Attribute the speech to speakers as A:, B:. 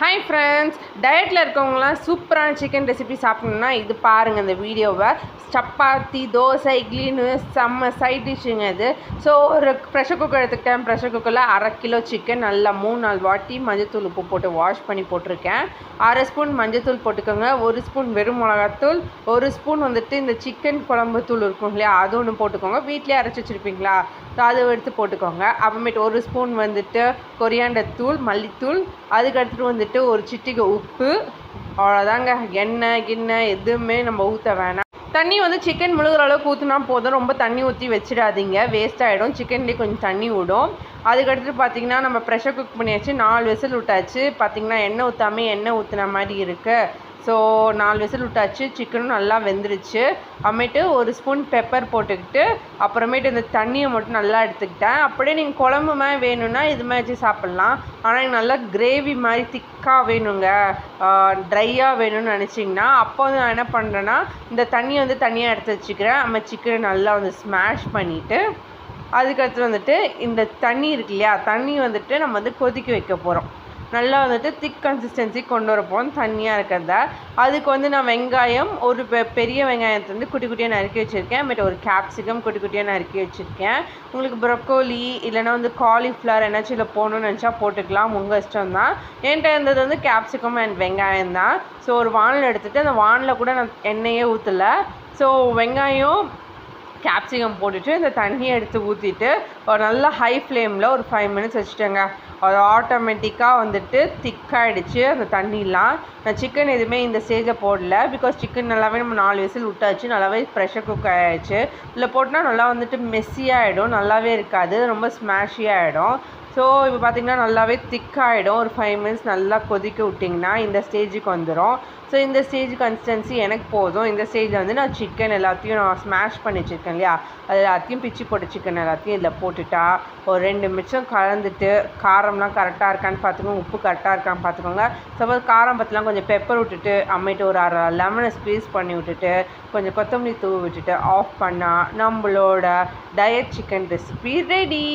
A: Hi friends, டயட்டில் இருக்கவங்களாம் சூப்பரான சிக்கன் ரெசிபி சாப்பிட்ணுன்னா இது பாருங்கள் இந்த வீடியோவை. சப்பாத்தி, தோசை, இட்லின்னு செம்ம சைட் டிஷ்ஷுங்க இது. ஸோ ஒரு ப்ரெஷர் குக்கர் எடுத்துக்கிட்டேன். ப்ரெஷர் குக்கரில் 1/2 கிலோ சிக்கன் நல்லா 3-4 வாட்டி மஞ்சத்தூள் உப்பு போட்டு வாஷ் பண்ணி போட்டிருக்கேன். 1/2 ஸ்பூன் மஞ்சத்தூள் போட்டுக்கோங்க, 1 ஸ்பூன் வெறும் மிளகாத்தூள், 1 ஸ்பூன் வந்துட்டு இந்த சிக்கன் குழம்பு தூள் இருக்கும் இல்லையா, அது ஒன்று போட்டுக்கோங்க. வீட்டிலே அரைச்சி வச்சுருப்பீங்களா, ஸோ அதை எடுத்து போட்டுக்கோங்க. அப்புறமேட்டு 1 ஸ்பூன் வந்துட்டு கொரியாண்டர் தூள், மல்லித்தூள், அதுக்கடுத்துட்டு வந்துட்டு ஒரு சிட்டிகை உப்பு. அவ்வளோதாங்க. எண்ணெய் எதுவுமே நம்ம ஊற்ற வேணாம். தண்ணி வந்து சிக்கன் முழுகிற அளவுக்கு ஊற்றினா போதும். ரொம்ப தண்ணி ஊற்றி வச்சிடாதீங்க, வேஸ்ட் ஆகிடும். சிக்கன்லேயே கொஞ்சம் தண்ணி விடும். அதுக்கடுத்து பார்த்திங்கன்னா நம்ம ப்ரெஷர் குக் பண்ணியாச்சு, 4 விசில் விட்டாச்சு. பார்த்திங்கன்னா எண்ணெய் ஊற்றாமல் எண்ணெய் ஊற்றின மாதிரி இருக்குது. ஸோ 4 விசில் விட்டாச்சு, சிக்கனும் நல்லா வெந்துருச்சு. அப்புறமேட்டு 1 ஸ்பூன் பெப்பர் போட்டுக்கிட்டு அப்புறமேட்டு இந்த தண்ணியை மட்டும் நல்லா எடுத்துக்கிட்டேன். அப்படியே நீங்கள் குழம்பு மாதிரி வேணும்னா இது மாதிரி வச்சு சாப்பிட்லாம். ஆனால் எனக்கு நல்லா கிரேவி மாதிரி திக்காக வேணுங்க, ட்ரையாக வேணும்னு நினச்சிங்கன்னா அப்போ வந்து நான் என்ன பண்ணுறேன்னா இந்த தண்ணியை வந்து தனியாக எடுத்து வச்சுக்கிறேன். நம்ம சிக்கனை நல்லா வந்து ஸ்மாஷ் பண்ணிவிட்டு அதுக்கடுத்து வந்துட்டு இந்த தண்ணி இருக்கு இல்லையா, தண்ணி வந்துட்டு நம்ம வந்து கொதிக்க வைக்க போகிறோம். நல்லா வந்துட்டு திக் கன்சிஸ்டன்சி கொண்டு வரப்போம் தண்ணியாக இருக்கிறத. அதுக்கு வந்து நான் வெங்காயம், ஒரு பெரிய வெங்காயத்தை வந்து குட்டி குட்டியாக நறுக்கி வச்சுருக்கேன். பட் ஒரு கேப்சிகம் குட்டி குட்டியாக நறுக்கி வச்சுருக்கேன். உங்களுக்கு ப்ரொக்கோலி இல்லைனா வந்து காலிஃப்ளவர் என்னாச்சும் இதில் போகணுன்னு நினச்சா போட்டுக்கலாம், உங்கள் இஷ்டம் தான். என்கிட்ட இருந்தது வந்து கேப்சிகம் அண்ட் வெங்காயம் தான். ஸோ ஒரு வானல் எடுத்துகிட்டு அந்த வானலில் கூட நான் எண்ணெயே ஊற்றலை. ஸோ வெங்காயம் கேப்சிகம் போட்டுட்டு இந்த தண்ணியை எடுத்து ஊற்றிட்டு ஒரு நல்லா ஹை ஃப்ளேமில் ஒரு 5 மினிட்ஸ் வச்சுட்டேங்க. அது ஆட்டோமேட்டிக்காக வந்துட்டு திக்காகிடுச்சு அந்த தண்ணிலாம். நான் சிக்கன் எதுவுமே இந்த ஸ்டேஜில் போடல, பிகாஸ் சிக்கன் நல்லாவே நம்ம 4 விசில் விட்டாச்சு, நல்லாவே ப்ரெஷர் குக் ஆகிடுச்சு. இதில் போட்டால் நல்லா வந்துட்டு மெஸ்ஸியாகிடும், நல்லாவே இருக்காது, ரொம்ப ஸ்மாஷியாகிடும். ஸோ இப்போ பார்த்திங்கன்னா நல்லாவே திக்காகிடும். ஒரு 5 மினிட்ஸ் நல்லா கொதிக்க விட்டிங்கன்னா இந்த ஸ்டேஜுக்கு வந்துடும். ஸோ இந்த ஸ்டேஜ் கன்சிஸ்டன்சி எனக்கு போதும். இந்த ஸ்டேஜில் வந்து நான் சிக்கன் எல்லாத்தையும் நான் ஸ்மாஷ் பண்ணி வச்சுருக்கேன் இல்லையா, அது எல்லாத்தையும் பிச்சு போட்ட சிக்கன் எல்லாத்தையும் இதில் போட்டுட்டா ஒரு 2 நிமிஷம் கலந்துட்டு காரம்லாம் கரெக்டாக இருக்கான்னு பார்த்துக்கோங்க, உப்பு கரெக்டாக இருக்கான்னு பார்த்துக்கோங்க. சப்போஸ் காரம் பற்றிலாம் கொஞ்சம் பெப்பர் விட்டுட்டு அம்மிட்டு ஒரு 1/2 லெமனை ஸ்க்வீஸ் பண்ணி விட்டுட்டு கொஞ்சம் கொத்தமல்லி தூவி விட்டுட்டு ஆஃப் பண்ணால் நம்மளோட டயட் சிக்கன் ரெசிபி ரெடி.